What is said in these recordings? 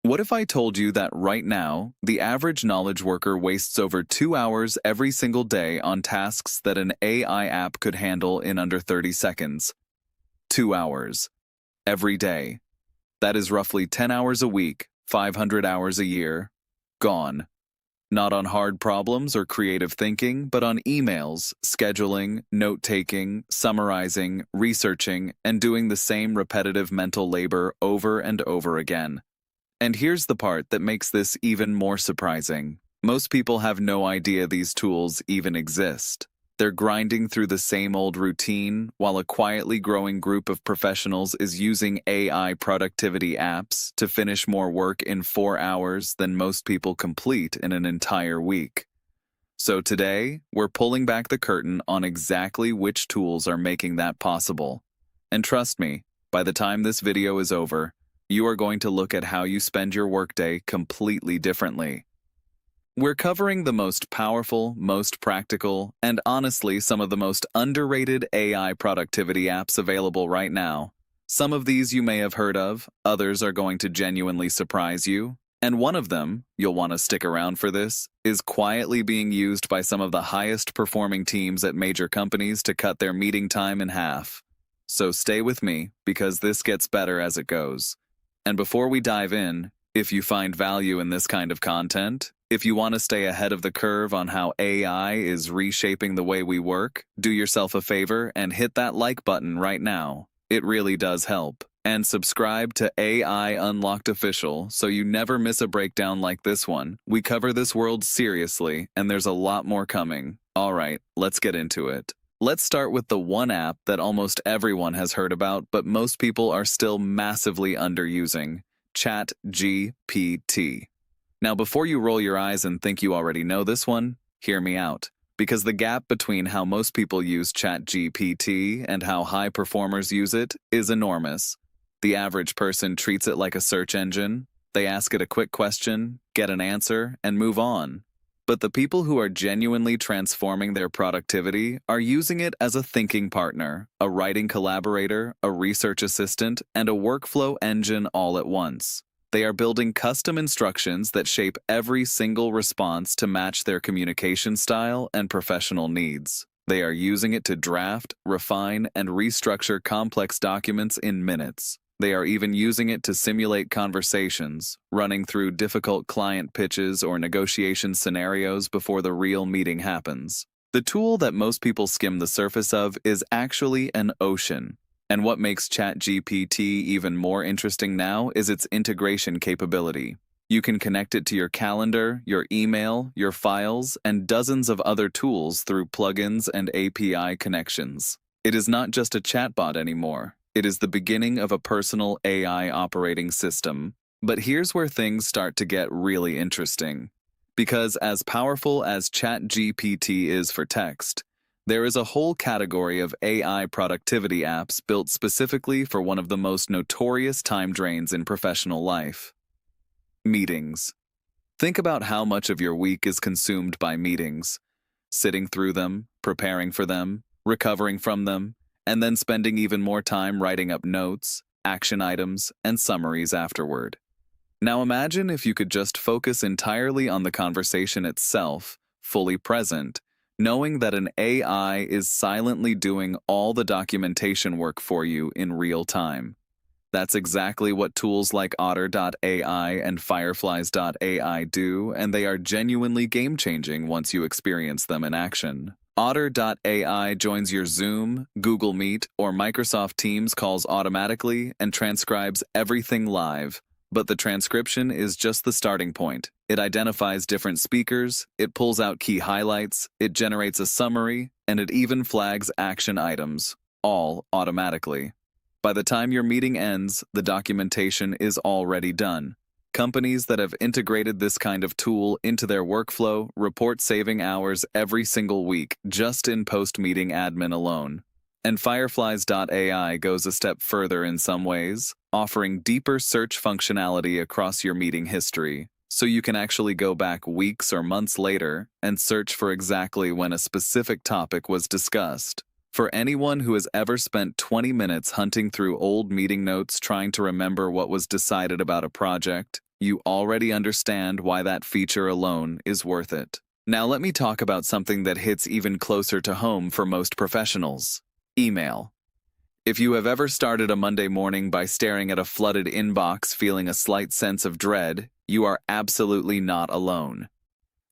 What if I told you that right now, the average knowledge worker wastes over 2 hours every single day on tasks that an AI app could handle in under 30 seconds? 2 hours. Every day. That is roughly 10 hours a week, 500 hours a year. Gone. Not on hard problems or creative thinking, but on emails, scheduling, note-taking, summarizing, researching, and doing the same repetitive mental labor over and over again. And here's the part that makes this even more surprising. Most people have no idea these tools even exist. They're grinding through the same old routine, while a quietly growing group of professionals is using AI productivity apps to finish more work in 4 hours than most people complete in an entire week. So today, we're pulling back the curtain on exactly which tools are making that possible. And trust me, by the time this video is over, you are going to look at how you spend your workday completely differently. We're covering the most powerful, most practical, and honestly some of the most underrated AI productivity apps available right now. Some of these you may have heard of, others are going to genuinely surprise you, and one of them, you'll want to stick around for this, is quietly being used by some of the highest performing teams at major companies to cut their meeting time in half. So stay with me, because this gets better as it goes. And before we dive in, if you find value in this kind of content, if you want to stay ahead of the curve on how AI is reshaping the way we work, do yourself a favor and hit that like button right now. It really does help. And subscribe to AI Unlocked Official so you never miss a breakdown like this one. We cover this world seriously, and there's a lot more coming. All right, let's get into it. Let's start with the one app that almost everyone has heard about, but most people are still massively underusing: ChatGPT. Now, before you roll your eyes and think you already know this one, hear me out. Because the gap between how most people use ChatGPT and how high performers use it is enormous. The average person treats it like a search engine. They ask it a quick question, get an answer, and move on. But the people who are genuinely transforming their productivity are using it as a thinking partner, a writing collaborator, a research assistant, and a workflow engine all at once. They are building custom instructions that shape every single response to match their communication style and professional needs. They are using it to draft, refine, and restructure complex documents in minutes. They are even using it to simulate conversations, running through difficult client pitches or negotiation scenarios before the real meeting happens. The tool that most people skim the surface of is actually an ocean. And what makes ChatGPT even more interesting now is its integration capability. You can connect it to your calendar, your email, your files, and dozens of other tools through plugins and API connections. It is not just a chatbot anymore. It is the beginning of a personal AI operating system. But here's where things start to get really interesting. Because as powerful as ChatGPT is for text, there is a whole category of AI productivity apps built specifically for one of the most notorious time drains in professional life: meetings. Think about how much of your week is consumed by meetings, sitting through them, preparing for them, recovering from them, and then spending even more time writing up notes, action items, and summaries afterward. Now imagine if you could just focus entirely on the conversation itself, fully present, knowing that an AI is silently doing all the documentation work for you in real time. That's exactly what tools like Otter.ai and Fireflies.ai do, and they are genuinely game-changing once you experience them in action. Otter.ai joins your Zoom, Google Meet, or Microsoft Teams calls automatically and transcribes everything live. But the transcription is just the starting point. It identifies different speakers, it pulls out key highlights, it generates a summary, and it even flags action items, all automatically. By the time your meeting ends, the documentation is already done. Companies that have integrated this kind of tool into their workflow report saving hours every single week just in post-meeting admin alone. And Fireflies.ai goes a step further in some ways, offering deeper search functionality across your meeting history, so you can actually go back weeks or months later and search for exactly when a specific topic was discussed. For anyone who has ever spent 20 minutes hunting through old meeting notes trying to remember what was decided about a project, You already understand why that feature alone is worth it. Now let me talk about something that hits even closer to home for most professionals: email. If you have ever started a Monday morning by staring at a flooded inbox feeling a slight sense of dread, you are absolutely not alone.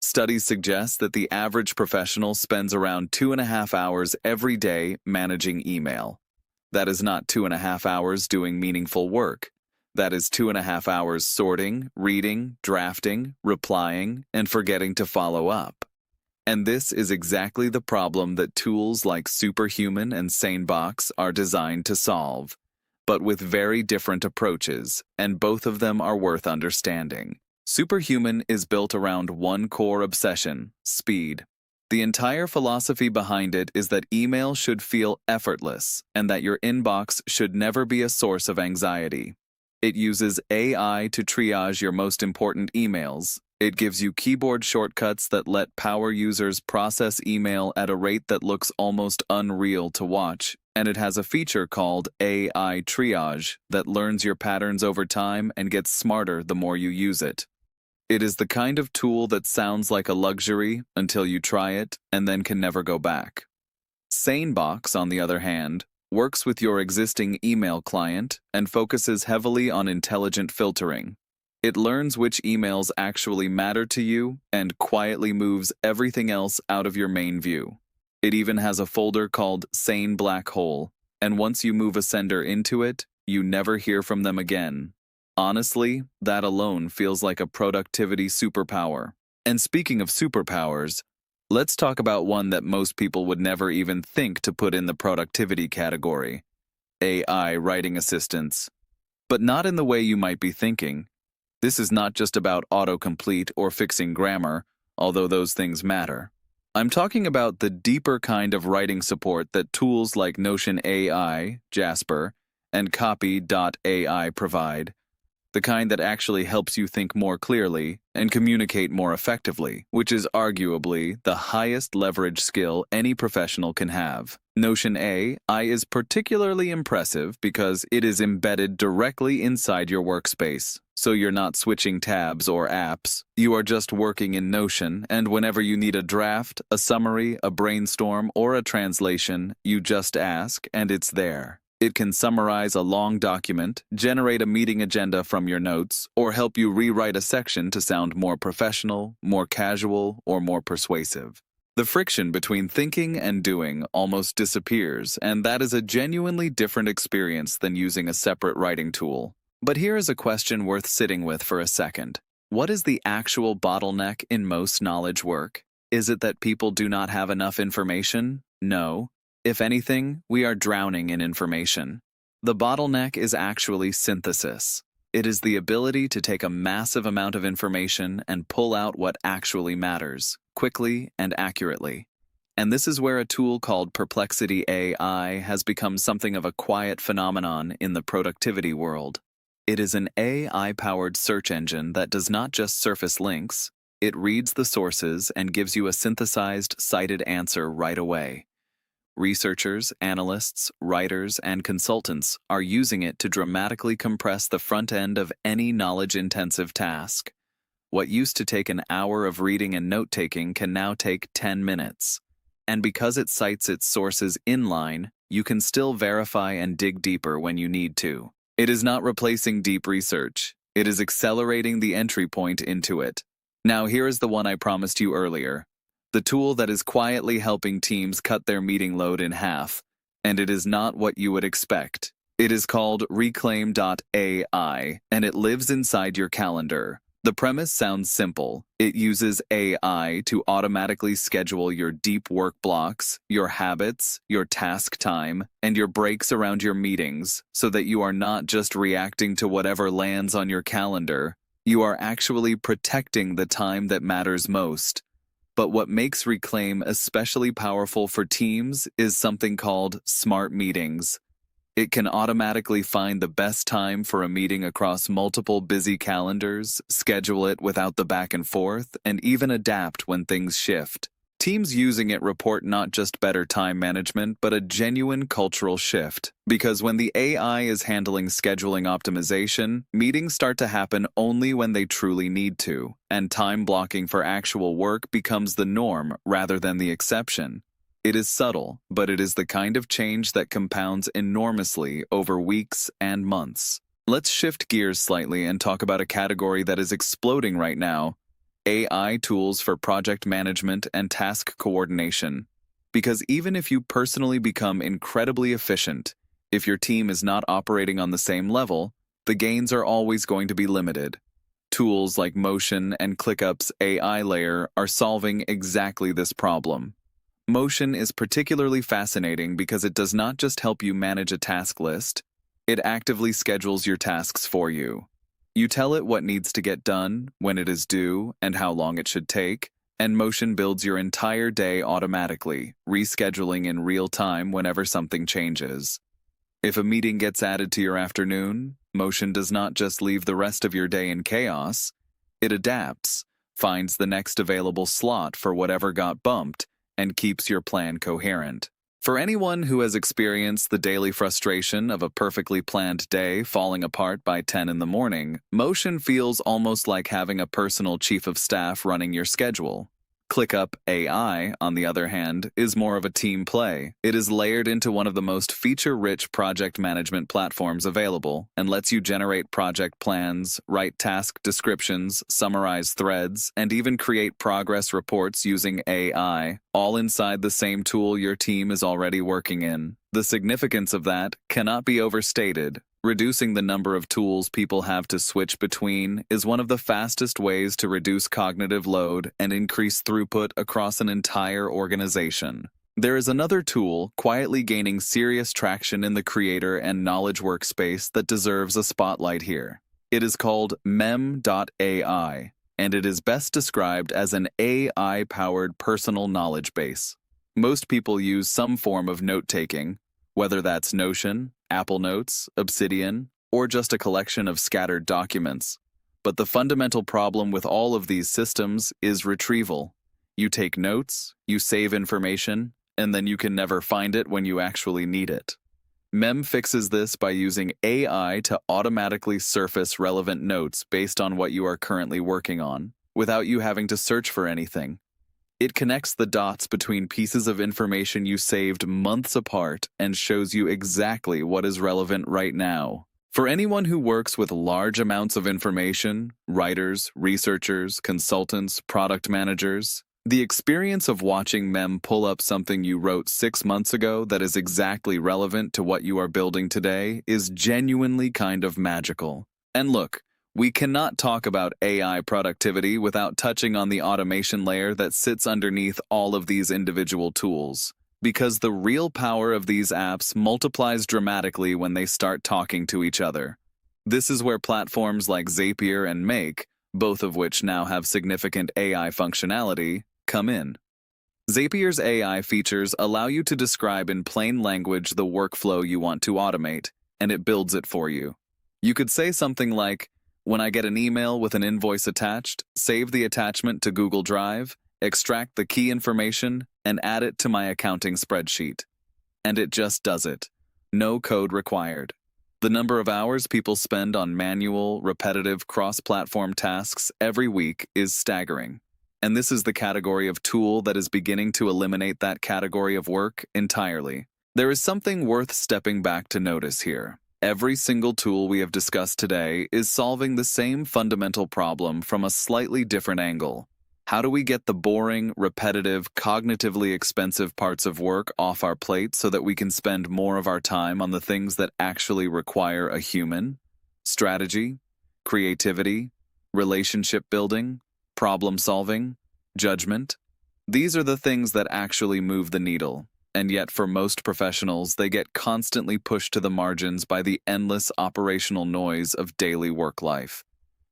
Studies suggest that the average professional spends around 2.5 hours every day managing email. That is not 2.5 hours doing meaningful work. That is 2.5 hours sorting, reading, drafting, replying, and forgetting to follow up. And this is exactly the problem that tools like Superhuman and SaneBox are designed to solve, but with very different approaches, and both of them are worth understanding. Superhuman is built around one core obsession: speed. The entire philosophy behind it is that email should feel effortless and that your inbox should never be a source of anxiety. It uses AI to triage your most important emails. It gives you keyboard shortcuts that let power users process email at a rate that looks almost unreal to watch, and it has a feature called AI triage that learns your patterns over time and gets smarter the more you use it. It is the kind of tool that sounds like a luxury until you try it and then can never go back. SaneBox, on the other hand, works with your existing email client and focuses heavily on intelligent filtering. It learns which emails actually matter to you and quietly moves everything else out of your main view. It even has a folder called Sane Black Hole, and once you move a sender into it, you never hear from them again. Honestly, that alone feels like a productivity superpower. And speaking of superpowers, let's talk about one that most people would never even think to put in the productivity category: AI writing assistants. But not in the way you might be thinking. This is not just about autocomplete or fixing grammar, although those things matter. I'm talking about the deeper kind of writing support that tools like Notion AI, Jasper, and Copy.ai provide. The kind that actually helps you think more clearly and communicate more effectively, which is arguably the highest leverage skill any professional can have. Notion AI is particularly impressive because it is embedded directly inside your workspace, so you're not switching tabs or apps. You are just working in Notion, and whenever you need a draft, a summary, a brainstorm, or a translation, you just ask, and it's there. It can summarize a long document, generate a meeting agenda from your notes, or help you rewrite a section to sound more professional, more casual, or more persuasive. The friction between thinking and doing almost disappears, and that is a genuinely different experience than using a separate writing tool. But here is a question worth sitting with for a second. What is the actual bottleneck in most knowledge work? Is it that people do not have enough information? No. If anything, we are drowning in information. The bottleneck is actually synthesis. It is the ability to take a massive amount of information and pull out what actually matters, quickly and accurately. And this is where a tool called Perplexity AI has become something of a quiet phenomenon in the productivity world. It is an AI-powered search engine that does not just surface links. It reads the sources and gives you a synthesized, cited answer right away. Researchers, analysts, writers, and consultants are using it to dramatically compress the front end of any knowledge-intensive task. What used to take an hour of reading and note-taking can now take 10 minutes. And because it cites its sources inline, you can still verify and dig deeper when you need to. It is not replacing deep research. It is accelerating the entry point into it. Now here is the one I promised you earlier. The tool that is quietly helping teams cut their meeting load in half, and it is not what you would expect. It is called Reclaim.ai, and it lives inside your calendar. The premise sounds simple. It uses AI to automatically schedule your deep work blocks, your habits, your task time, and your breaks around your meetings, so that you are not just reacting to whatever lands on your calendar. You are actually protecting the time that matters most. But what makes Reclaim especially powerful for teams is something called Smart Meetings. It can automatically find the best time for a meeting across multiple busy calendars, schedule it without the back and forth, and even adapt when things shift. Teams using it report not just better time management, but a genuine cultural shift. Because when the AI is handling scheduling optimization, meetings start to happen only when they truly need to, and time blocking for actual work becomes the norm rather than the exception. It is subtle, but it is the kind of change that compounds enormously over weeks and months. Let's shift gears slightly and talk about a category that is exploding right now: AI tools for project management and task coordination. Because even if you personally become incredibly efficient, if your team is not operating on the same level, the gains are always going to be limited. Tools like Motion and ClickUp's AI layer are solving exactly this problem. Motion is particularly fascinating because it does not just help you manage a task list, it actively schedules your tasks for you. You tell it what needs to get done, when it is due, and how long it should take, and Motion builds your entire day automatically, rescheduling in real time whenever something changes. If a meeting gets added to your afternoon, Motion does not just leave the rest of your day in chaos, it adapts, finds the next available slot for whatever got bumped, and keeps your plan coherent. For anyone who has experienced the daily frustration of a perfectly planned day falling apart by 10 in the morning, Motion feels almost like having a personal chief of staff running your schedule. ClickUp AI, on the other hand, is more of a team play. It is layered into one of the most feature-rich project management platforms available and lets you generate project plans, write task descriptions, summarize threads, and even create progress reports using AI, all inside the same tool your team is already working in. The significance of that cannot be overstated. Reducing the number of tools people have to switch between is one of the fastest ways to reduce cognitive load and increase throughput across an entire organization. There is another tool quietly gaining serious traction in the creator and knowledge workspace that deserves a spotlight here. It is called Mem.ai, and it is best described as an AI-powered personal knowledge base. Most people use some form of note-taking, whether that's Notion, Apple Notes, Obsidian, or just a collection of scattered documents. But the fundamental problem with all of these systems is retrieval. You take notes, you save information, and then you can never find it when you actually need it. Mem fixes this by using AI to automatically surface relevant notes based on what you are currently working on, without you having to search for anything. It connects the dots between pieces of information you saved months apart and shows you exactly what is relevant right now. For anyone who works with large amounts of information, writers, researchers, consultants, product managers, the experience of watching Mem pull up something you wrote 6 months ago that is exactly relevant to what you are building today is genuinely kind of magical. And look, we cannot talk about AI productivity without touching on the automation layer that sits underneath all of these individual tools, because the real power of these apps multiplies dramatically when they start talking to each other. This is where platforms like Zapier and Make, both of which now have significant AI functionality, come in. Zapier's AI features allow you to describe in plain language the workflow you want to automate, and it builds it for you. You could say something like, "When I get an email with an invoice attached, save the attachment to Google Drive, extract the key information, and add it to my accounting spreadsheet." And it just does it. No code required. The number of hours people spend on manual, repetitive, cross-platform tasks every week is staggering. And this is the category of tool that is beginning to eliminate that category of work entirely. There is something worth stepping back to notice here. Every single tool we have discussed today is solving the same fundamental problem from a slightly different angle. How do we get the boring, repetitive, cognitively expensive parts of work off our plate so that we can spend more of our time on the things that actually require a human? Strategy, creativity, relationship building, problem solving, judgment. These are the things that actually move the needle. And yet for most professionals, they get constantly pushed to the margins by the endless operational noise of daily work life.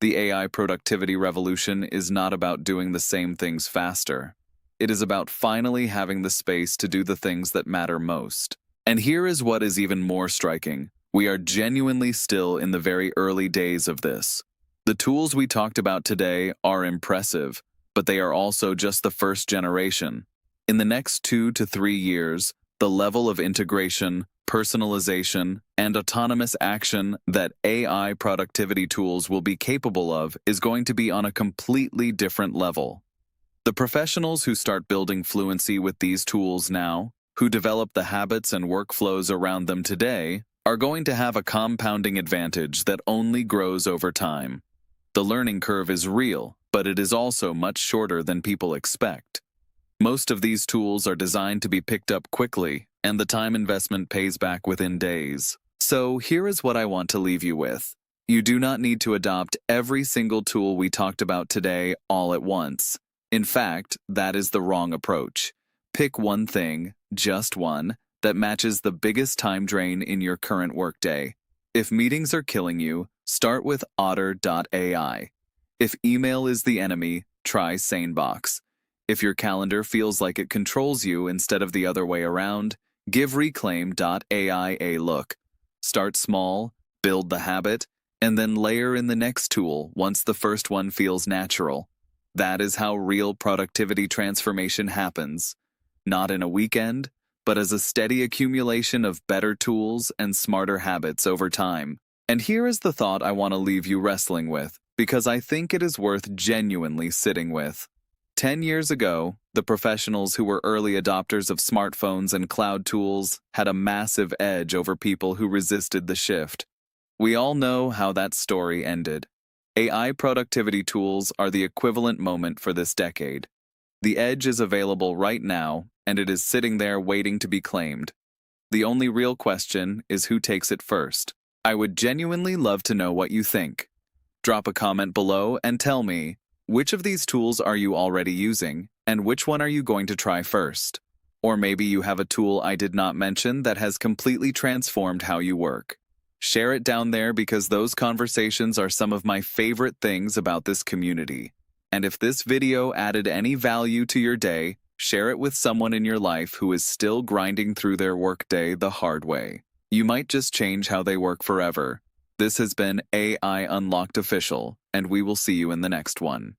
The AI productivity revolution is not about doing the same things faster. It is about finally having the space to do the things that matter most. And here is what is even more striking. We are genuinely still in the very early days of this. The tools we talked about today are impressive, but they are also just the first generation. In the next 2 to 3 years, the level of integration, personalization, and autonomous action that AI productivity tools will be capable of is going to be on a completely different level. The professionals who start building fluency with these tools now, who develop the habits and workflows around them today, are going to have a compounding advantage that only grows over time. The learning curve is real, but it is also much shorter than people expect. Most of these tools are designed to be picked up quickly, and the time investment pays back within days. So here is what I want to leave you with. You do not need to adopt every single tool we talked about today all at once. In fact, that is the wrong approach. Pick one thing, just one, that matches the biggest time drain in your current workday. If meetings are killing you, start with Otter.ai. If email is the enemy, try SaneBox. If your calendar feels like it controls you instead of the other way around, give Reclaim.ai a look. Start small, build the habit, and then layer in the next tool once the first one feels natural. That is how real productivity transformation happens. Not in a weekend, but as a steady accumulation of better tools and smarter habits over time. And here is the thought I want to leave you wrestling with, because I think it is worth genuinely sitting with. 10 years ago, the professionals who were early adopters of smartphones and cloud tools had a massive edge over people who resisted the shift. We all know how that story ended. AI productivity tools are the equivalent moment for this decade. The edge is available right now, and it is sitting there waiting to be claimed. The only real question is who takes it first. I would genuinely love to know what you think. Drop a comment below and tell me, which of these tools are you already using, and which one are you going to try first? Or maybe you have a tool I did not mention that has completely transformed how you work. Share it down there because those conversations are some of my favorite things about this community. And if this video added any value to your day, share it with someone in your life who is still grinding through their workday the hard way. You might just change how they work forever. This has been AI Unlocked Official, and we will see you in the next one.